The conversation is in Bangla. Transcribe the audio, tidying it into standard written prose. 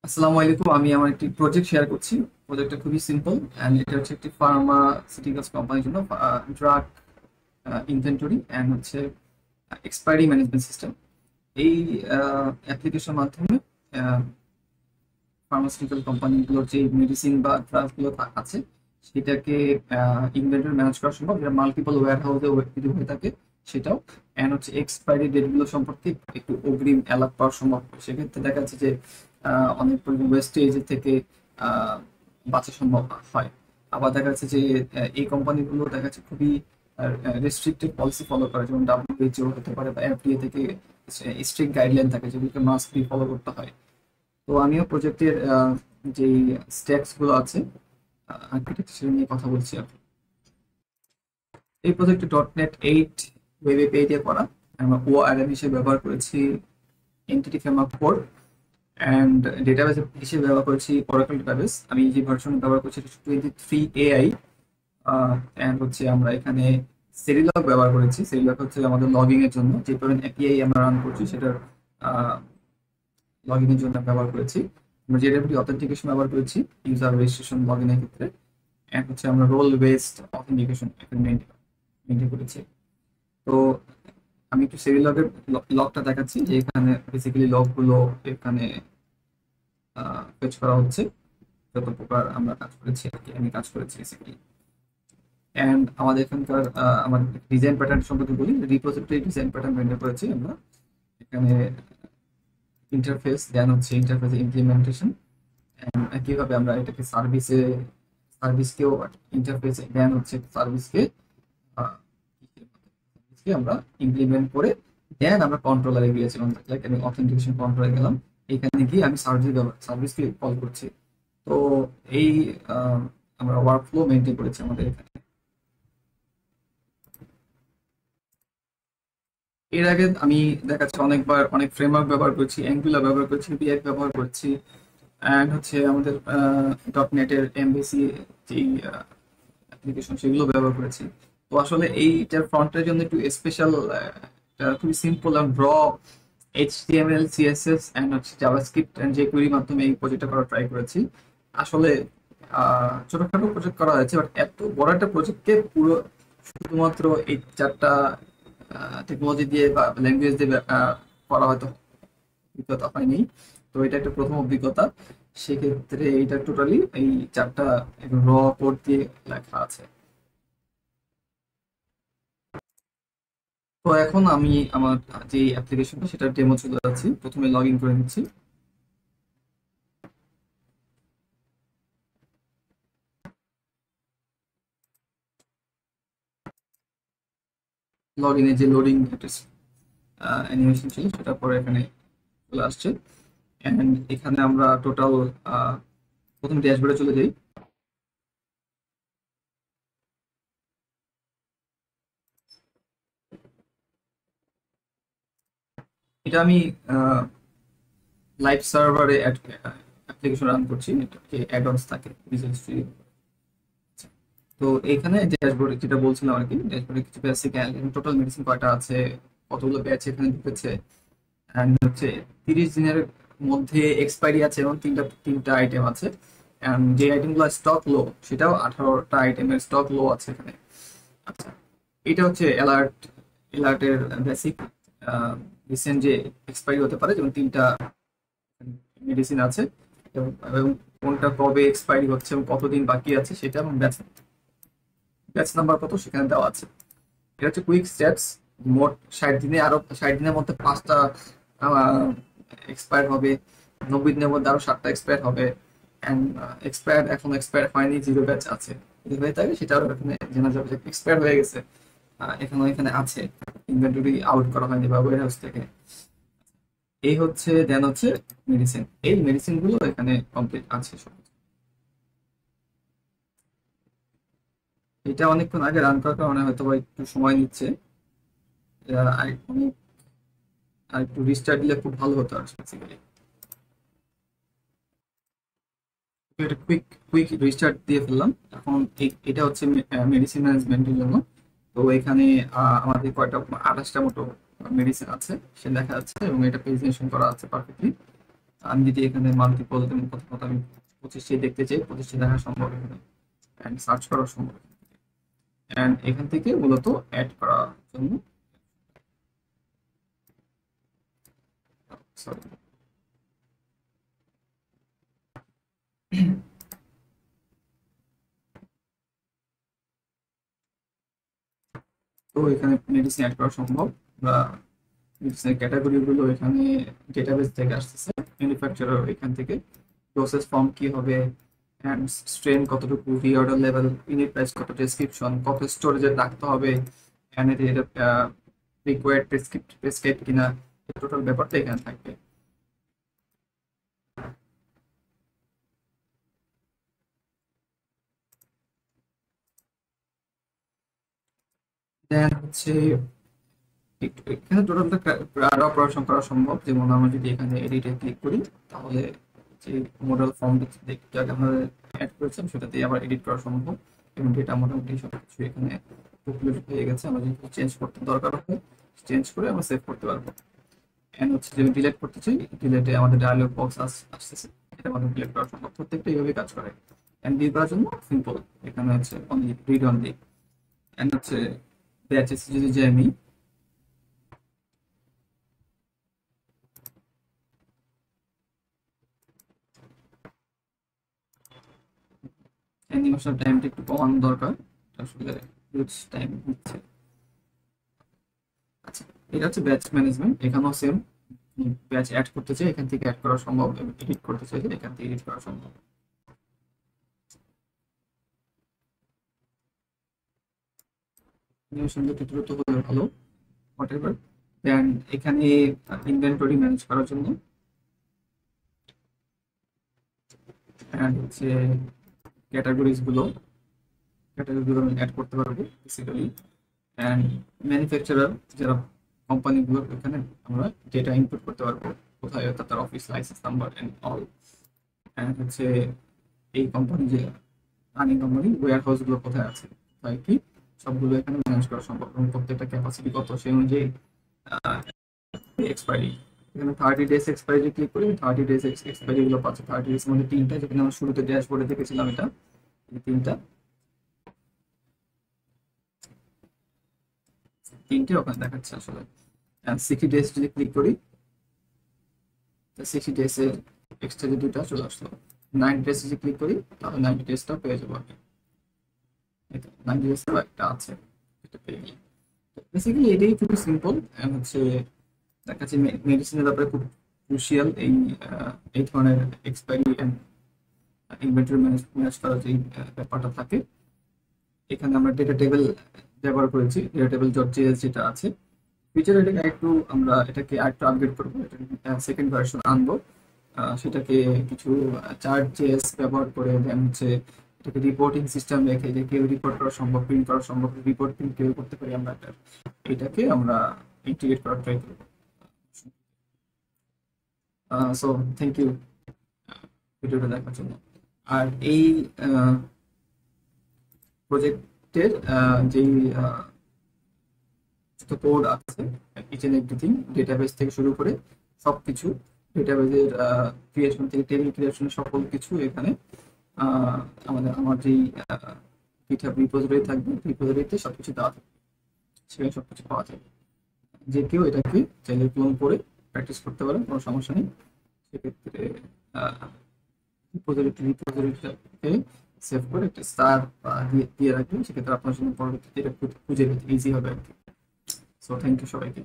আসসালামু আলাইকুম। আমি আমার একটি প্রজেক্ট শেয়ার করছি। প্রজেক্টটা খুবই সিম্পল অ্যান্ড এটা হচ্ছে একটি ফার্মাসিউটিক্যালস কোম্পানির জন্য ড্রাগ ইনভেন্টরি অ্যান্ড হচ্ছে এক্সপায়ারি ম্যানেজমেন্ট সিস্টেম। এই অ্যাপ্লিকেশনের মাধ্যমে ফার্মাসিউটিক্যাল কোম্পানিগুলোর যে মেডিসিন বা ড্রাগগুলো আছে সেটাকে ইনভেন্টরি ম্যানেজ করা সম্ভব, যেটা মাল্টিপল ওয়্যার হাউসে যদি হয়ে থাকে সেটাও, অ্যান্ড হচ্ছে এক্সপায়ারি ডেটগুলো সম্পর্কে একটু অগ্রিম অ্যালার্ট পাওয়া সম্ভব। সেক্ষেত্রে দেখা যাচ্ছে যে অনেক পরিমাণ ওয়েস্টেজ থেকে আহ, বাঁচা সম্ভব হয়। আবার দেখা যাচ্ছে যে এই কোম্পানিগুলো দেখা যাচ্ছে খুবই রেস্ট্রিক্টেড পলিসি ফলো করে, যেমন WHO হতে পারে বা FDA থেকে স্ট্রিক্ট গাইডলাইন থাকে যেগুলোকে মাস্ট বি ফলো করতে হয়। তো আমিও প্রজেক্টের যেই স্টেপস গুলো আছে আর্কিটেকচার নিয়ে কথা বলছি আর কি। এই প্রজেক্টে .NET 8 ওয়েব এপিআই দিয়ে করা। আমরা ORM হিসেবে ব্যবহার করেছি এন্টিটি ফ্রেমওয়ার্ক 4, অ্যান্ড ডেটাবেস হিসেবে ব্যবহার করেছি Oracle ডেটাবেস। আমি যে ভার্সন ব্যবহার করছি 23 AI। অ্যান্ড হচ্ছে আমরা এখানে সেরিলগ ব্যবহার করেছি। সেরিলগ হচ্ছে আমাদের লগইন এর জন্য, যে পরিমাণ এপিআই আমরা রান করছি সেটার লগইন এর জন্য ব্যবহার করেছি। আমরা JWT অথেন্টিকেশন ব্যবহার করেছি ইউজার রেজিস্ট্রেশন লগইন এর ক্ষেত্রে। অ্যান্ড হচ্ছে আমরা রোল বেসড অথেন্টিকেশন এখানে মেনটেন করেছি। তো আমি একটু সেরিলগের লগটা দেখাচ্ছি, যে এখানে বেসিক্যালি লগগুলো এখানে ফেচ করা হচ্ছে, যত প্রকার আমরা কাজ করেছি আর কি, আমি কাজ করেছি বেসিক্যালি। অ্যান্ড আমাদের এখানকার আমার ডিজাইন প্যাটার্ন সম্পর্কে বলি। রিপোজিটরি ডিজাইন প্যাটার্ন মেনটেন করেছি আমরা এখানে। ইন্টারফেস, দেন হচ্ছে ইন্টারফেস ইমপ্লিমেন্টেশন, কিভাবে আমরা এটাকে সার্ভিসকেও ইন্টারফেসে, দেন হচ্ছে সার্ভিসকে আমরা ইমপ্লিমেন্ট করে দেন আমরা কন্ট্রোলারে গিয়েছিলাম, লাইক আমি অথেন্টিকেশন কন্ট্রোলে গেলাম। এখানে গিয়ে আমি সার্ভিসকে কল করছি। তো এই আমরা ওয়ার্ক ফ্লো মেনটেন করেছি আমাদের এখানে। এর আগে আমি দেখাচ্ছি অনেকবার অনেক ফ্রেমওয়ার্ক ব্যবহার করছি, অ্যাঙ্গুলার ব্যবহার করছি, রিঅ্যাক্ট ব্যবহার করছি, অ্যান্ড হচ্ছে আমাদের .NET-এর এমভিসি যেই অ্যাপ্লিকেশন সেগুলো ব্যবহার করেছি। তো আসলে এইটার ফ্রন্টের জন্য একটু স্পেশাল, খুবই সিম্পল আর র HTML CSS অ্যান্ড হচ্ছে জাভাস্ক্রিপ্ট অ্যান্ড jQuery মাধ্যমে এই প্রজেক্টটা করার ট্রাই করেছি। আসলে ছোটখাটো প্রজেক্ট করা হয়েছে, বাট এত বড় একটা প্রজেক্টকে পুরো শুধুমাত্র এই চারটা টেকনোলজি দিয়ে বা ল্যাঙ্গুয়েজ দিয়ে করা হয়তো অভিজ্ঞতা হয়নি। তো এটা একটা প্রথম অভিজ্ঞতা। সেক্ষেত্রে এটা টোটালি এই চারটা র কোড দিয়ে লেখা আছে। তো এখন আমি আমার যে অ্যাপ্লিকেশনটা সেটা ডেমো চলে যাচ্ছি। প্রথমে লগ ইন করে নিচ্ছি। লগ ইনে যে লোডিং একটা অ্যানিমেশন ছিল সেটা পরে এখানে চলে আসছে। এন্ড এখানে আমরা টোটাল প্রথম ড্যাশবোর্ডে চলে যাই। এটা আমি লাইভ সার্ভারে অ্যাপ্লিকেশন রান করছি, এটাকে অ্যাডঅনস থাকে ভিজুয়াল স্টুডিও। তো এখানে ড্যাশবোর্ড যেটা বলছিলাম আর কি, ড্যাশবোর্ডে কিছু বেসিক টোটাল মেডিসিন কয়টা আছে, কতগুলো ব্যাচ এখানে ঢুকেছে, অ্যান্ড হচ্ছে 30 দিনের মধ্যে এক্সপায়ারি আছে এবং তিনটা আইটেম আছে। অ্যান্ড যে আইটেমগুলো স্টক লো সেটাও 18টা আইটেমের স্টক লো আছে এখানে। আচ্ছা, এটা হচ্ছে অ্যালার্টের বেসিক রিসেন্ট যে এক্সপায়ারি হতে পারে, যেমন তিনটা মেডিসিন আছে, এবং কোনটা কবে এক্সপায়ারি হচ্ছে এবং কতদিন বাকি আছে সেটা, এবং ব্যাচ ব্যাচ নাম্বার কত সেখানে দেওয়া আছে। এটা হচ্ছে কুইক স্টেপস। মোট 60 দিনে, আরো 60 দিনের মধ্যে 5টা এক্সপায়ার হবে, 90 দিনের মধ্যে আরো 7টা এক্সপায়ার হবে, অ্যান্ড এখন এক্সপায়ার হয়নি, 0 ব্যাচ আছে। যদি হয়ে থাকে সেটাও এখানে জানা যাবে যে এক্সপায়ার হয়ে গেছে, এখানে আছে, ইনভেন্টরি আউট করা হয়নি বা ওয়্যার হাউস থেকে। এই হচ্ছে, দেন হচ্ছে মেডিসিন। এই মেডিসিন গুলো এখানে কমপ্লিট আছে সব। এটা অনেকক্ষণ আগে রান করার কারণে হয়তো বা একটু সময় নিচ্ছে। অনেক আর একটু রিস্টার্ট দিলে খুব ভালো হতো আর বেসিক্যালি। একটা কুইক কুইক রিস্টার্ট দিয়ে ফেললাম। এখন এটা হচ্ছে মেডিসিন ম্যানেজমেন্টের জন্য। তো এখানে আমাদের কয়টা 28টা মতো মেডিসিন আছে সে দেখা যাচ্ছে, এবং এটা প্রেজেন্টেশন করা আছে পারফেক্টলি। আমি যদি এখানে মাল্টিপল কত আমি 25টি দেখতে চাই, 25টি দেখা সম্ভব এখানে, অ্যান্ড সার্চ করা সম্ভব, অ্যান্ড এখান থেকে মূলত অ্যাড করার জন্য sorry, তো এখানে মেডিসিন অ্যাড করা সম্ভব, বা মেডিসিনের ক্যাটাগরি গুলো এখানে ডেটাবেস থেকে আসতেছে, ম্যানুফ্যাকচারার এখান থেকে, প্রসেস ফর্ম কি হবে, অ্যান্ড স্ট্রেন কতটুকু, রিঅর্ডার লেভেল, ইউনিট প্রাইস কত, ডেসক্রিপশন কত, স্টোরেজে রাখতে হবে, অ্যান্ড এটা রিকোয়ার্ড প্রেসক্রাইব কিনা, টোটাল ব্যাপারটা এখানে থাকবে। দেন হচ্ছে এখানে টোটালটা আরো অপারেশন করা সম্ভব, যেমন আমরা যদি এখানে এডিটে ক্লিক করি তাহলে যে মডেল ফর্ম দেখতে আগে আমরা অ্যাড করেছিলাম সেটা দিয়ে আবার এডিট করা সম্ভব, এবং ডেটা মোটামুটি সবকিছু এখানে পপুলেট হয়ে গেছে। আমরা যদি চেঞ্জ করতে দরকার হয় চেঞ্জ করে আমরা সেভ করতে পারবো। এন্ড হচ্ছে যদি ডিলিট করতে চাই, ডিলিটে আমাদের ডায়ালগ বক্স আসতেছে, এটা আমাদের ডিলিট করা সম্ভব, প্রত্যেকটা এইভাবে কাজ করে। এন্ড ডিল করার জন্য সিম্পল, এখানে হচ্ছে অনলি রিড অনলি। এন্ড হচ্ছে ব্যাচেস যদি যাই আমি, অ্যানিমেশন টাইমটা একটু কমানো দরকার, এটা আসলে হিউজ টাইম নিচ্ছে। আচ্ছা, এটা হচ্ছে ব্যাচ ম্যানেজমেন্ট, এখানেও সেম, ব্যাচ অ্যাড করতে চাই এখান থেকে অ্যাড করা সম্ভব, এবং এডিট করতে চাইলে এখান থেকে এডিট করা সম্ভব। অ্যানিমেশন একটু দ্রুত হলে ভালো, হোয়াট এভার। দেন এখানে ইনভেন্টরি ম্যানেজ করার জন্য, অ্যান্ড হচ্ছে ক্যাটাগরিজ গুলো আমি অ্যাড করতে পারবো বেসিক্যালি। অ্যান্ড ম্যানুফ্যাকচারার যারা কোম্পানিগুলো, এখানে আমরা ডেটা ইনপুট করতে পারবো, কোথায় তার office licence number and all. And হচ্ছে এই কোম্পানি যে রানিং কোম্পানি ওয়্যার হাউস গুলো কোথায় আছে, কোথায় কি, সবগুলো এখানে ম্যানেজ করা সম্ভব, এবং প্রত্যেকটা ক্যাপাসিটি কত সেই অনুযায়ী এক্সপায়ারি। এখানে 30 ডেজ এক্সপায়ারি ক্লিক করি, 30 ডেজ এক্সপায়ারি গুলো পাচ্ছে, 30 ডেজ মধ্যে তিনটা, যেখানে আমরা শুরুতে ড্যাশবোর্ডে দেখেছিলাম এটা, এই তিনটে ওখানে দেখাচ্ছে আসলে। 60 ডেজ যদি ক্লিক করি, 60 ডেজ এর এক্সট্রা যে দুটা চলে আসলো। 90 ডেজ যদি ক্লিক করি তাহলে 90 ডেজটা পেয়ে যাবো আমি, 90 ডেজ একটা আছে, এটা পেয়ে গেলাম। বেসিক্যালি এটাই খুবই সিম্পল, হচ্ছে দেখাচ্ছে মেডিসিনের ব্যাপারে খুব ক্রুশিয়াল এই ধরনের এক্সপায়ারি এন্ড ইনভেন্টরি ম্যানেজ করার যে ব্যাপারটা থাকে। এখানে আমরা ডেটা টেবিল ব্যবহার করেছি, ডেটা টেবিল ডট জেএস যেটা আছে ফিচার, এটাকে একটু আমরা এটাকে আরেকটু আপগ্রেড করবো, এটা সেকেন্ড ভার্সন আনবো, সেটাকে কিছু চার্ট জেএস ব্যবহার করে, দেন হচ্ছে এটাকে রিপোর্টিং সিস্টেম রেখে যে কেউ রিপোর্ট করা সম্ভব, প্রিন্ট করা সম্ভব, রিপোর্ট প্রিন্ট কেউ করতে পারি আমরা, এটাকে আমরা ইন্টিগ্রেট করার ট্রাই করবো। সো থ্যাংক ইউ ভিডিওটা দেখার জন্য। আর এই প্রজেক্টের যেই যত কোড আছে, ইচ এন্ড এভরিথিং, ডেটাবেস থেকে শুরু করে সবকিছু, ডেটাবেসের ক্রিয়েশন থেকে টেবিল ক্রিয়েশন, সকল কিছু এখানে আহ, আমার যেই GitHub রিপোজিটরি থাকবে, রিপোজিটরিতে সবকিছু দেওয়া থাকবে, সেখানে সবকিছু পাওয়া যাবে। যে কেউ এটাকে চাইলে ক্লোন করে প্র্যাকটিস করতে পারেন, কোনো সমস্যা নেই। সেক্ষেত্রে রিপোজিটরিটাকে সেভ করে একটা স্টার দিয়ে রাখবেন, সেক্ষেত্রে আপনার জন্য পরবর্তীতে এটা খুঁজে পেতে ইজি হবে আর কি। সো থ্যাংক ইউ সবাইকে।